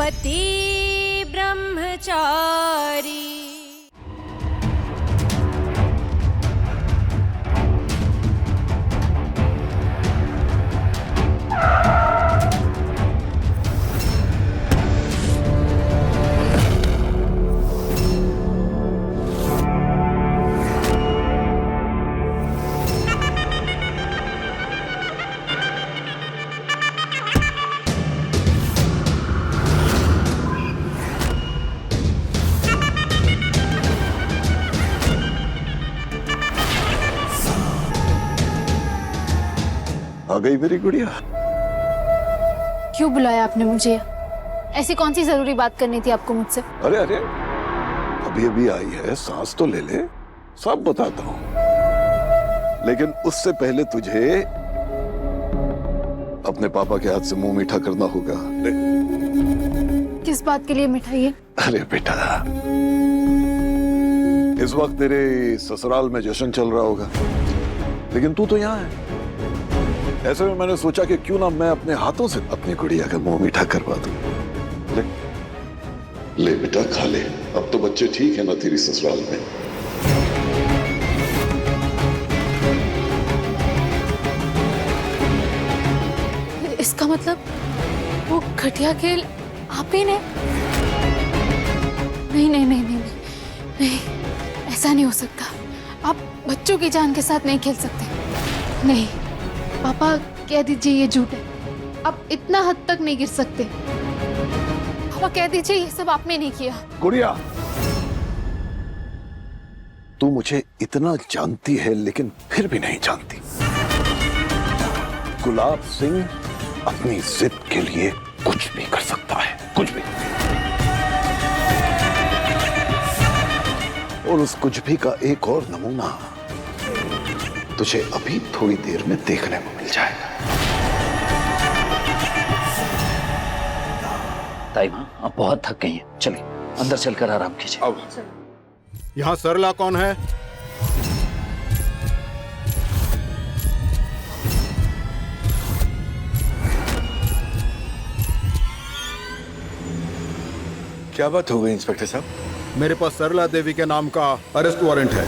पति ब्रह्मचारी। आ गई मेरी गुड़िया। क्यों बुलाया आपने मुझे? ऐसी कौन सी जरूरी बात करनी थी आपको मुझसे? अरे अरे, अभी अभी आई है, सांस तो ले ले, सब बताता हूँ। लेकिन उससे पहले तुझे अपने पापा के हाथ से मुंह मीठा करना होगा। किस बात के लिए मिठाई है? अरे बेटा, इस वक्त तेरे ससुराल में जश्न चल रहा होगा, लेकिन तू तो यहाँ है। ऐसे में मैंने सोचा कि क्यों ना मैं अपने हाथों से अपनी गुड़िया का मुंह मीठा करवा दूं। ले बेटा, खा ले। अब तो बच्चे ठीक है ना तेरी ससुराल में? इसका मतलब वो घटिया खेल आप ही ने? नहीं नहीं नहीं नहीं नहीं, ऐसा नहीं हो सकता। आप बच्चों की जान के साथ नहीं खेल सकते। नहीं पापा, कह दीजिए ये झूठ है। आप इतना हद तक नहीं गिर सकते। पापा कह दीजिए ये सब आपने नहीं किया। गुड़िया, तू मुझे इतना जानती है लेकिन फिर भी नहीं जानती। गुलाब सिंह अपनी जिद के लिए कुछ भी कर सकता है, कुछ भी। और उस कुछ भी का एक और नमूना तुझे अभी थोड़ी देर में देखने को मिल जाएगा। ताई माँ, आप बहुत थक गई हैं। चलिए अंदर चलकर आराम कीजिए। अब यहाँ सरला कौन है? क्या बात हो गई इंस्पेक्टर साहब? मेरे पास सरला देवी के नाम का अरेस्ट वारंट है।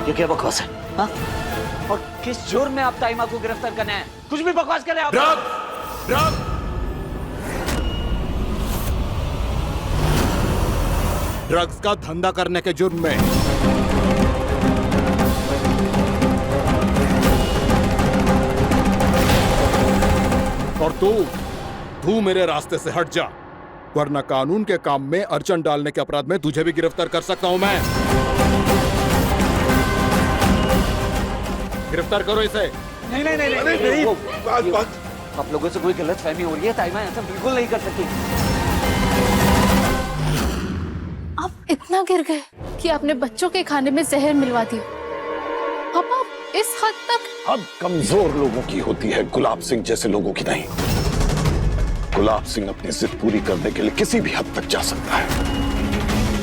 ये क्या बकवास है? हाँ? और किस जुर्म में आप ताइमा को गिरफ्तार करने हैं? कुछ भी बकवास कर रहे हैं आप। ड्रग्स का धंधा करने के जुर्म में। और तू मेरे रास्ते से हट जा, वरना कानून के काम में अड़चन डालने के अपराध में तुझे भी गिरफ्तार कर सकता हूं मैं। गिरफ्तार करो इसे। नहीं नहीं नहीं नहीं, नहीं, बात आप लोगों से कोई गलत फहमी हो रही है। ताइमा ऐसा बिल्कुल नहीं कर सकती। आप इतना गिर गए कि आपने बच्चों के खाने में जहर मिलवा दिया। पापा इस हद तक? हद कमजोर लोगों की होती है, गुलाब सिंह जैसे लोगों की नहीं। गुलाब सिंह अपनी जिद पूरी करने के लिए किसी भी हद तक जा सकता है।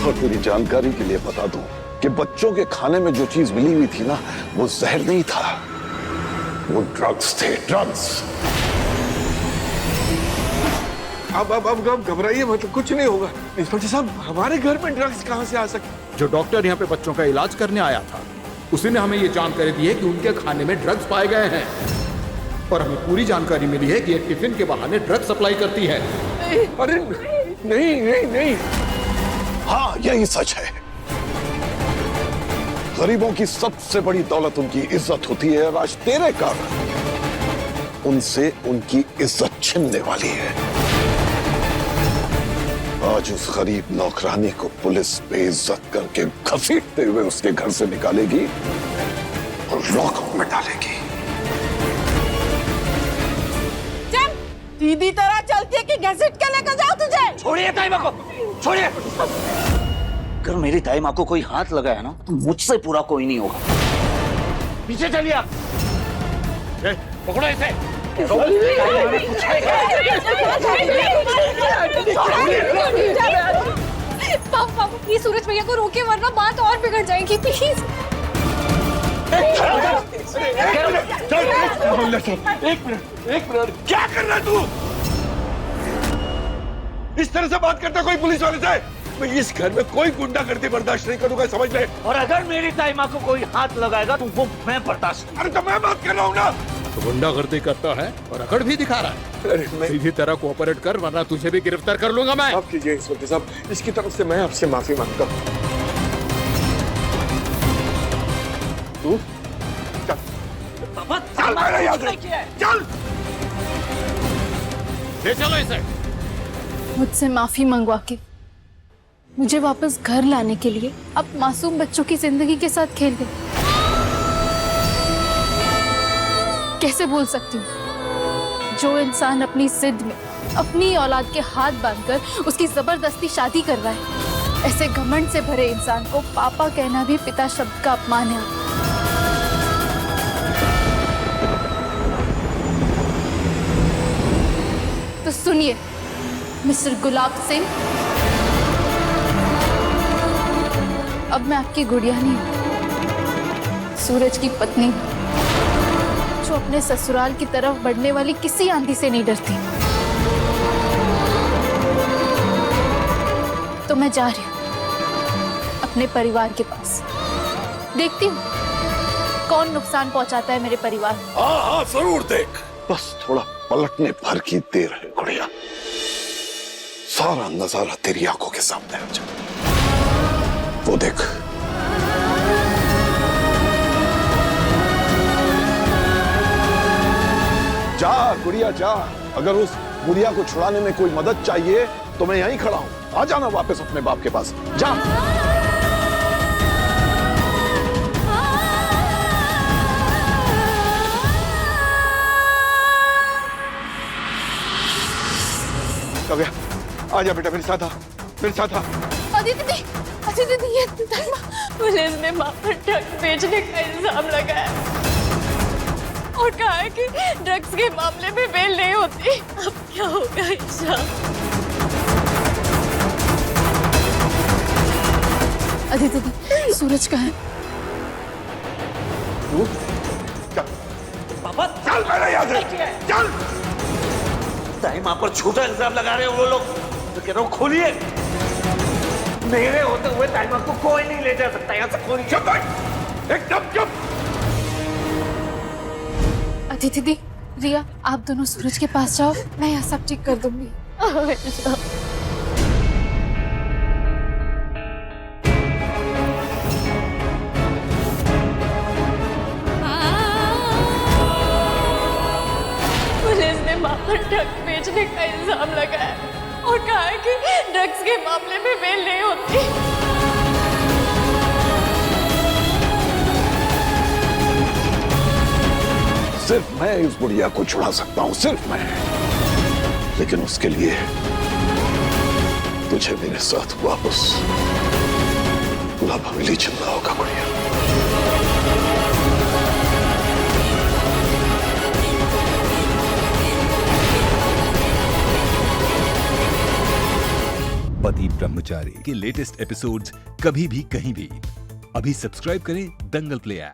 और तेरी जानकारी के लिए बता दूं कि बच्चों के खाने में जो चीज मिली हुई थी ना, वो जहर नहीं था, वो ड्रग्स थे, ड्रग्स। अब घबराइए, मतलब कुछ नहीं होगा। इंस्पेक्टर साहब, हमारे घर में ड्रग्स कहाँ से आ सकते? जो डॉक्टर यहाँ पे बच्चों का इलाज करने आया था, उसी ने हमें ये जानकारी दी है कि उनके खाने में ड्रग्स पाए गए हैं। और हमें पूरी जानकारी मिली है कि ये टिफिन के बहाने ड्रग्स सप्लाई करती है। अरे नहीं नहीं नहीं, हाँ, यही सच है। गरीबों की सबसे बड़ी दौलत उनकी इज्जत होती है, और आज तेरे कारण उनसे उनकी इज्जत छिनने वाली है। आज उस गरीब नौकरानी को पुलिस बेइज्जत करके घसीटते हुए उसके घर से निकालेगी और लॉकअप में डालेगी। दीदी तरह चलती है कि घसीट के लेकर जाओ तुझे। छोड़िए ताइमा को, छोड़िए। अगर मेरी ताइमा को कोई हाथ लगाया ना, तो मुझसे पूरा कोई नहीं होगा। पीछे चलिए आप। पकड़ो इसे। पापा प्लीज सूरज भैया को रोके, वरना बात और बिगड़ जाएगी। प्लीज एक मिनट, क्या कर रहा है तू? इस तरह से बात करता कोई पुलिस वाले से? मैं इस घर में कोई गुंडागर्दी बर्दाश्त नहीं करूंगा, समझ ले। और अगर मेरी ताई माँ को कोई हाथ लगाएगा तो वो मैं बर्दाश्त। अरे तो मैं बात कर रहा हूँ ना। तो गुंडागर्दी करता है और अकड़ भी दिखा रहा है। अरे मैं सीधी तरह कोऑपरेट कर, वरना तुझे भी गिरफ्तार कर लूंगा मैं। माफ कीजिए इंस्पेक्टर साहब, इसकी तरफ से मैं आपसे माफी मांगता हूँ। तू चल, पापा चल मेरे यहाँ से, चल। ले चलो इसे। मुझसे माफी मंगवा के मुझे वापस घर लाने के लिए अब मासूम बच्चों की जिंदगी के साथ खेल गए। कैसे बोल सकती हूँ? जो इंसान अपनी जिद में अपनी औलाद के हाथ बांधकर उसकी जबरदस्ती शादी कर रहा है, ऐसे घमंड से भरे इंसान को पापा कहना भी पिता शब्द का अपमान है। तो सुनिए मिस्टर गुलाब सिंह, अब मैं आपकी गुड़िया नहीं हूं, सूरज की पत्नी हूं, जो अपने ससुराल की तरफ बढ़ने वाली किसी आंधी से नहीं डरती। तो मैं जा रही हूं अपने परिवार के पास, देखती हूं कौन नुकसान पहुंचाता है मेरे परिवार को। हाँ जरूर देख, बस थोड़ा पलटने भर की देर है गुड़िया। सारा नजारा तेरी आंखों के सामने आ जाए, वो देख। जा गुड़िया जा, अगर उस गुड़िया को छुड़ाने में कोई मदद चाहिए तो मैं यहीं खड़ा हूं। आ जाना वापस अपने बाप के पास, जा। आजा बेटा, मेरे साथ आ, मेरे साथ आ। अदिति दीदी, ये पुलिस ने माँ पर ड्रग्स बेचने का इल्जाम लगाया और कहा है कि ड्रग्स के मामले में बेल नहीं होती। अब क्या होगा ईशा? अदिति दीदी, सूरज कहाँ है? तू चल, पापा चल मेरे यहाँ से, चल। ताई माँ पर झूठा इल्जाम लगा रहे हो वो लोग। तो कह रहा हूँ खोलिए, मेरे होते हुए ताई माँ को कोई नहीं ले जा सकता यहाँ से। खोलिए। चुप बैठ, एकदम चुप। अदिति दी, रिया, आप दोनों सूरज के पास जाओ, मैं यहाँ सब ठीक कर दूंगी। पुलिस ने माँ पर ड्रग्स बेचने का इल्जाम लगाया और कहा है कि ड्रग्स के मामले में बेल नहीं होती। सिर्फ मैं इस गुड़िया को छुड़ा सकता हूं, सिर्फ मैं। लेकिन उसके लिए तुझे मेरे साथ वापस गुलाब हवेली चलना होगा गुड़िया। पति ब्रह्मचारी के लेटेस्ट एपिसोड्स कभी भी कहीं भी अभी सब्सक्राइब करें दंगल प्ले ऐप।